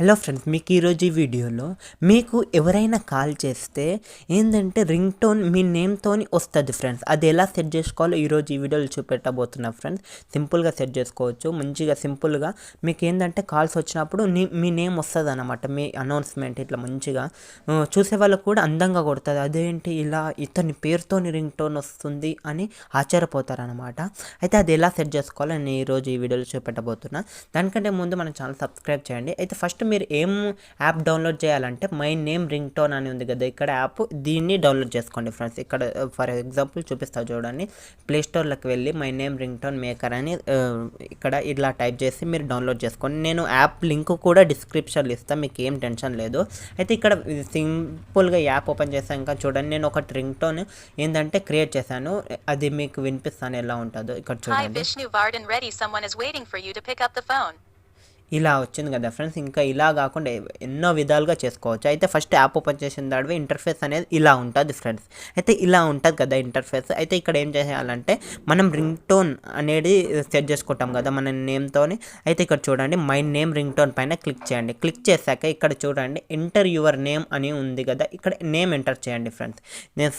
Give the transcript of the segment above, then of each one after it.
Hello friends, మీకు ఈరోజు ఈ వీడియోలో మీకు ఎవరైనా కాల్ చేస్తే ఏంటంటే రింగ్ టోన్ మీ నేమ్తోని వస్తుంది ఫ్రెండ్స్. అది ఎలా సెట్ చేసుకోవాలో ఈరోజు ఈ వీడియోలో చూపెట్టబోతున్నా ఫ్రెండ్స్. సింపుల్గా సెట్ చేసుకోవచ్చు, మంచిగా సింపుల్గా. మీకు ఏంటంటే కాల్స్ వచ్చినప్పుడు మీ నేమ్ వస్తుంది అన్నమాట, మీ అనౌన్స్మెంట్ ఇట్లా మంచిగా చూసే వాళ్ళకు కూడా అందంగా కొడుతుంది. అదేంటి ఇలా ఇతని పేరుతోని రింగ్ టోన్ వస్తుంది అని ఆశ్చర్యపోతారనమాట. అయితే అది ఎలా సెట్ చేసుకోవాలో నేను ఈరోజు ఈ వీడియోలో చూపెట్టబోతున్నా. దానికంటే ముందు మన ఛానల్ సబ్స్క్రైబ్ చేయండి. అయితే ఫస్ట్ మీరు ఏం యాప్ డౌన్లోడ్ చేయాలంటే మై నేమ్ రింగ్ టోన్ అని ఉంది కదా ఇక్కడ యాప్, దీన్ని డౌన్లోడ్ చేసుకోండి ఫ్రెండ్స్. ఇక్కడ ఫర్ ఎగ్జాంపుల్ చూపిస్తా చూడండి. ప్లేస్టోర్లోకి వెళ్ళి my name ring tone maker అని ఇక్కడ ఇలా టైప్ చేసి మీరు డౌన్లోడ్ చేసుకోండి. నేను యాప్ లింక్ కూడా డిస్క్రిప్షన్లో ఇస్తాను, మీకు ఏం టెన్షన్ లేదు. అయితే ఇక్కడ సింపుల్గా యాప్ ఓపెన్ చేశాక చూడండి, నేను ఒకటి రింగ్ టోన్ ఏంటంటే క్రియేట్ చేశాను, అది మీకు వినిపిస్తాను ఎలా ఉంటుందో. ఇక్కడ చూడండి, ఇలా వచ్చింది కదా ఫ్రెండ్స్. ఇంకా ఇలా కాకుండా ఎన్నో విధాలుగా చేసుకోవచ్చు. అయితే ఫస్ట్ యాప్ ఓపెన్ చేసిన దాడివి ఇంటర్ఫేస్ అనేది ఇలా ఉంటుంది ఫ్రెండ్స్. అయితే ఇలా ఉంటుంది కదా ఇంటర్ఫేస్. అయితే ఇక్కడ ఏం చేయాలంటే మనం రింగ్ టోన్ అనేది సెట్ చేసుకుంటాం కదా మన నేమ్తోని. అయితే ఇక్కడ చూడండి, మై నేమ్ రింగ్ టోన్ పైన క్లిక్ చేయండి. క్లిక్ చేశాక ఇక్కడ చూడండి ఎంటర్ యువర్ నేమ్ అని ఉంది కదా, ఇక్కడ నేమ్ ఎంటర్ చేయండి ఫ్రెండ్స్. నేను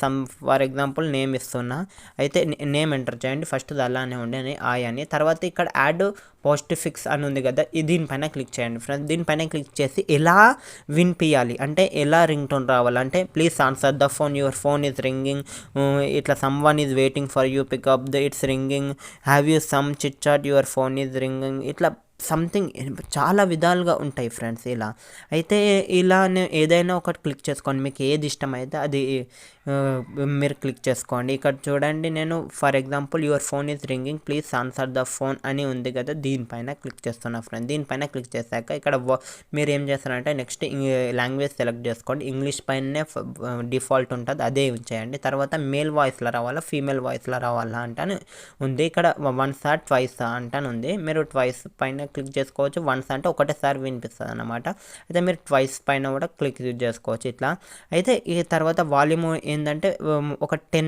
ఫర్ ఎగ్జాంపుల్ నేమ్ ఇస్తున్నా. అయితే నేమ్ ఎంటర్ చేయండి. ఫస్ట్ అలానే ఉండే ఆయ్ అని, తర్వాత ఇక్కడ యాడ్ పోస్ట్ ఫిక్స్ అని ఉంది కదా, దీనిపైన క్లిక్ చేయండి ఫ్రెండ్స్. దీనిపైన క్లిక్ చేసి ఎలా వినిపించాలి అంటే ఎలా రింగ్ టోన్ రావాలంటే please answer the phone, your phone is ringing, ఇట్లా someone is waiting for you, pick up the its ringing, have you some chit chat, your phone is ringing, ఇట్లా something చాలా విధాలుగా ఉంటాయి ఫ్రెండ్స్. ఇలా అయితే ఇలానే ఏదైనా ఒకటి క్లిక్ చేసుకోండి, మీకు ఏది ఇష్టమైతే అది మీరు క్లిక్ చేసుకోండి. ఇక్కడ చూడండి, నేను for example your phone is ringing please answer the phone అని ఉంది కదా, దీనిపైన క్లిక్ చేస్తున్నా ఫ్రెండ్. దీనిపైన క్లిక్ చేశాక ఇక్కడ మీరు ఏం చేస్తారంటే నెక్స్ట్ లాంగ్వేజ్ సెలెక్ట్ చేసుకోండి. ఇంగ్లీష్ పైనే డిఫాల్ట్ ఉంటుంది, అదే చేయండి. తర్వాత మేల్ వాయిస్లో రావాలా ఫీమేల్ వాయిస్లో రావాలా అంటాను ఉంది. ఇక్కడ వన్స్ ఆర్ ట్వైస్ అంటాను ఉంది. మీరు ట్వైస్ పైన క్లిక్ చేసుకోవచ్చు, వన్స్ అంటే ఒకటేసారి వినిపిస్తుంది అన్నమాట. అయితే మీరు ట్వైస్ పైన కూడా క్లిక్ చేసుకోవచ్చు ఇట్లా. అయితే ఈ తర్వాత వాల్యూమ్ ఏంటంటే ఒక 10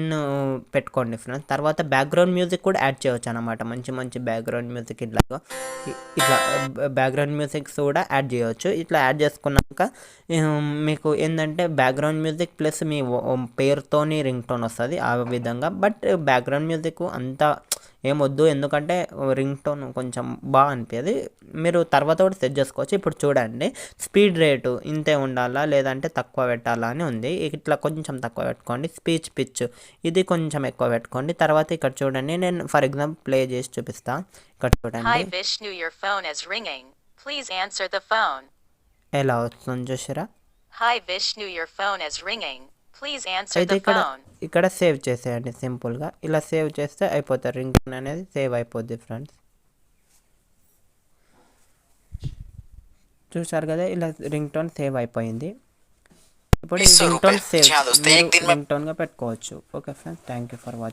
పెట్టుకోండి ఫ్రెండ్స్. తర్వాత బ్యాక్గ్రౌండ్ మ్యూజిక్ కూడా యాడ్ చేయవచ్చు అనమాట, మంచి మంచి బ్యాక్గ్రౌండ్ మ్యూజిక్ ఇట్లా బ్యాక్గ్రౌండ్ మ్యూజిక్స్ కూడా యాడ్ చేయవచ్చు. ఇట్లా యాడ్ చేసుకున్నాక మీకు ఏంటంటే బ్యాక్గ్రౌండ్ మ్యూజిక్ ప్లస్ మీ పేరుతోని రింగ్ టోన్ వస్తుంది ఆ విధంగా. బట్ బ్యాక్గ్రౌండ్ మ్యూజిక్ అంతా ఏమొద్దు, ఎందుకంటే రింగ్ టోన్ కొంచెం బాగా అనిపించేది. మీరు తర్వాత కూడా సెట్ చేసుకోవచ్చు. ఇప్పుడు చూడండి, స్పీడ్ రేటు ఇంతే ఉండాలా లేదంటే తక్కువ పెట్టాలా అని ఉంది. ఇట్లా కొంచెం తక్కువ పెట్టుకోండి. స్పీచ్ పిచ్ ఇది కొంచెం ఎక్కువ పెట్టుకోండి. తర్వాత ఇక్కడ చూడండి, నేను ఫర్ ఎగ్జాంపుల్ ప్లే చేసి చూపిస్తా. ఇక్కడ చూడండి ఎలా వస్తుంది చూసారా. అయితే ఇక్కడ సేవ్ చేసేయండి సింపుల్గా. ఇలా సేవ్ చేస్తే అయిపోతుంది, రింగ్ టోన్ అనేది సేవ్ అయిపోద్ది ఫ్రెండ్స్. చూసారు కదా, ఇలా రింగ్ టోన్ సేవ్ అయిపోయింది. ఇప్పుడు రింగ్ టోన్ సేవ్ రింగ్ టోన్గా పెట్టుకోవచ్చు. Okay friends, thank you for watching.